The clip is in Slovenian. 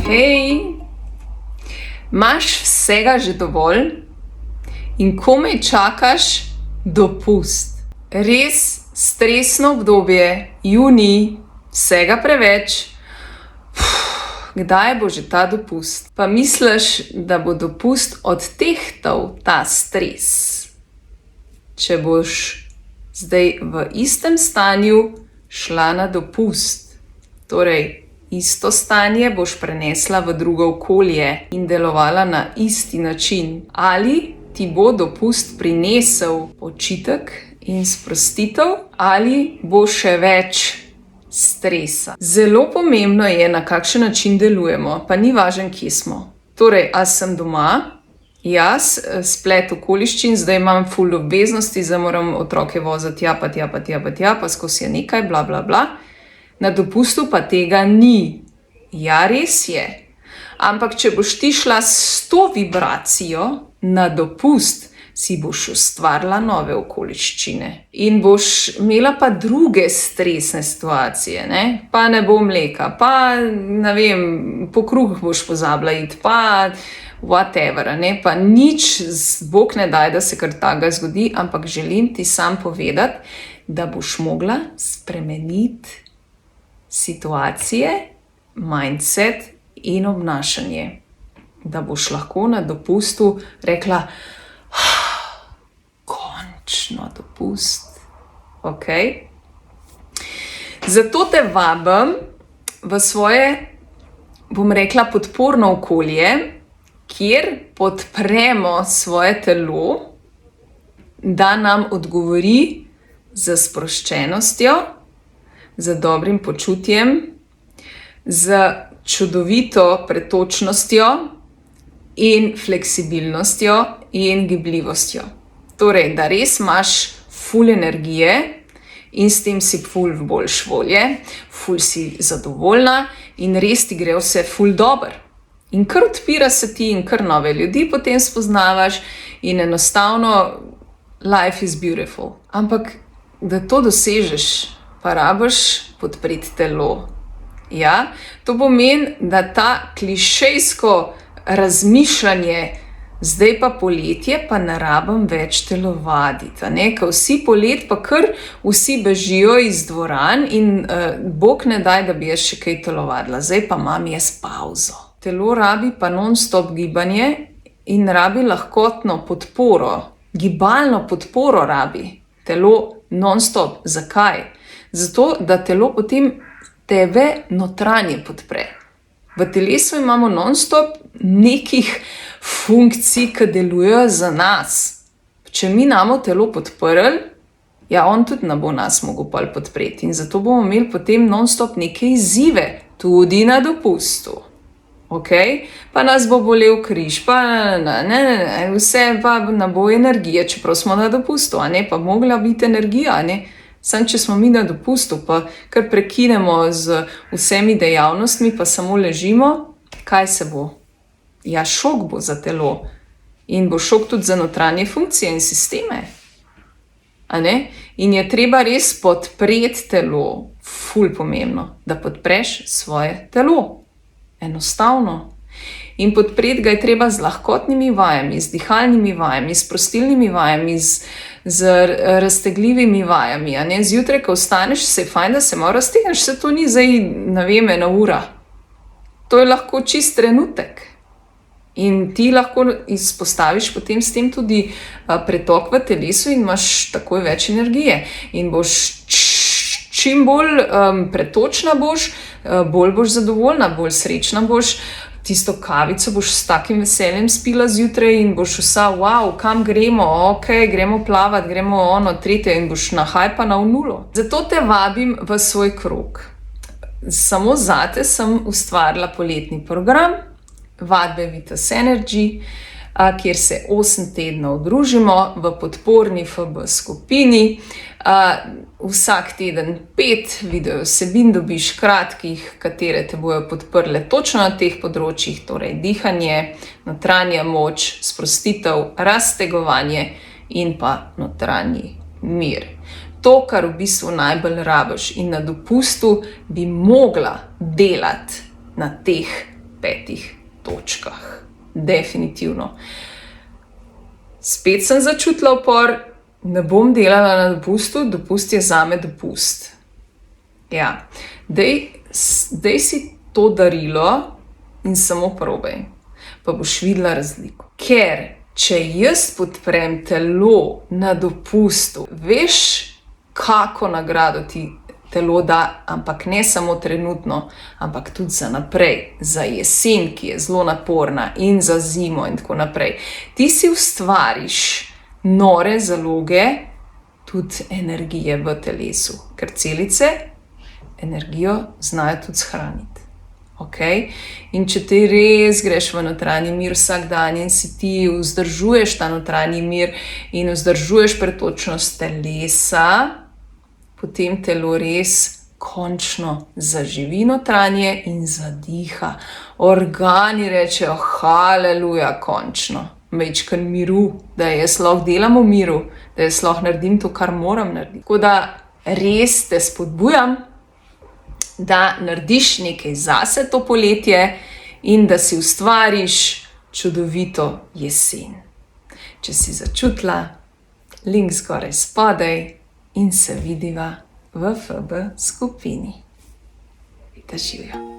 Hej, imaš vsega že dovolj in komaj čakaš dopust. Res stresno obdobje, junij, vsega preveč. Kdaj bo že ta dopust? Pa misliš, da bo dopust odtehtal ta stres? Če boš zdaj v istem stanju šla na dopust, torej isto stanje boš prenesla v drugo okolje in delovala na isti način. Ali ti bo dopust prinesel počitek in sprostitev, ali bo še več stresa. Zelo pomembno je, na kakšen način delujemo, pa ni važno, kje smo. Torej, a sem doma, jaz splet okoliščin, zdaj imam ful obveznosti, zdaj moram otroke voziti tja, pa skozi je nekaj, bla, bla, bla. Na dopustu pa tega ni. Ja, res je. Ampak, če boš ti šla s to vibracijo na dopust, si boš ustvarila nove okoliščine. In boš imela pa druge stresne situacije, ne? Pa ne bo mleka, pa ne vem, po kruh boš pozabila iti, pa whatever, ne? Pa nič, Bog ne daj, da se kar takega zgodi, ampak želim ti sam povedati, da boš mogla spremeniti situacije, mindset in obnašanje. Da boš lahko na dopustu rekla, končno dopust. Ok? Zato te vabim v svoje, bom rekla, podporno okolje, kjer podpremo svoje telo, da nam odgovori z sproščenostjo, z dobrim počutjem, z čudovito pretočnostjo in fleksibilnostjo in gibljivostjo. Torej, da res imaš ful energije in s tem si ful boljš volje, ful si zadovoljna in res ti gre vse ful dobro. In kar odpira se ti in kar nove ljudi potem spoznavaš in enostavno life is beautiful. Ampak, da to dosežeš, pa rabiš podpreti telo. Ja, to pomeni, da ta klišejsko razmišljanje, zdaj pa poletje, pa ne rabim več telovaditi, ne? Ker vsi polet pa kar vsi bežijo iz dvoran in Bog ne daj, da bi jaz še kaj telovadila. Zdaj pa imam jaz pauzo. Telo rabi pa non-stop gibanje in rabi lahkotno podporo. Gibalno podporo rabi telo non-stop. Zakaj? Zato, da telo potem tebe notranje podpre. V telesu imamo non-stop nekih funkcij, ki delujejo za nas. Če mi namo telo podprli, ja, on tudi ne bo nas mogel podpreti. In zato bomo imeli potem non-stop neke izzive, tudi na dopustu. Ok? Pa nas bo bolel križ, pa ne, vse pa ne bo energije, čeprav smo na dopustu, a ne, pa mogla biti energija, a ne. Sam, če smo mi na dopustu, pa kar prekinemo z vsemi dejavnostmi, pa samo ležimo, kaj se bo? Ja, šok bo za telo. In bo šok tudi za notranje funkcije in sisteme. A ne? In je treba res podpreti telo. Ful pomembno, da podpreš svoje telo. Enostavno. In podpreti ga je treba z lahkotnimi vajami, z dihalnimi vajami, s prostilnimi vajami, z raztegljivimi vajami. A ne? Zjutraj, ko vstaneš, se je fajn, da se malo raztegneš, se to ni zdaj, ne vem, 1 ura. To je lahko čist trenutek. In ti lahko izpostaviš potem s tem tudi pretok v telesu in imaš takoj več energije. In boš čim bolj pretočna boš, bolj boš zadovoljna, bolj srečna boš. Tisto kavico boš s takim veseljem spila zjutraj in boš vsa, wow, kam gremo, ok, gremo plavati, gremo tretje in boš nahajpana v nulo. Zato te vabim v svoj krog. Samo zate sem ustvarila poletni program, vadbe Vitas Energy, kjer se 8 tednov družimo v podporni FB skupini. Vsak teden 5 video vsebin dobiš kratkih, katere te bojo podprle točno na teh področjih, torej dihanje, notranja moč, sprostitev, raztegovanje in pa notranji mir. To, kar v bistvu najbolj rabiš in na dopustu bi mogla delati na teh 5 točkah. Definitivno. Spet sem začutila upor, ne bom delala na dopustu, dopust je zame dopust. Ja, daj si to darilo in samo probaj, pa boš videla razliko. Ker če jaz podprem telo na dopustu, veš, kako nagrado ti telo da, ampak ne samo trenutno, ampak tudi za naprej, za jesen, ki je zelo naporna, in za zimo in tako naprej. Ti si ustvariš nore zaloge tudi energije v telesu, ker celice energijo znajo tudi shraniti. Okay? In če ti res greš v notranji mir vsak dan in si ti vzdržuješ ta notranji mir in vzdržuješ pretočnost telesa, potem telo res končno zaživi notranje in zadiha. Organi rečejo, haleluja, končno. Majčken miru, da jaz lahko delam v miru, da jaz lahko naredim to, kar moram narediti. Tako da res te spodbujam, da narediš nekaj zase to poletje in da si ustvariš čudovito jesen. Če si začutila, link zgoraj spodaj in se vidiva v FB skupini. Da živijo.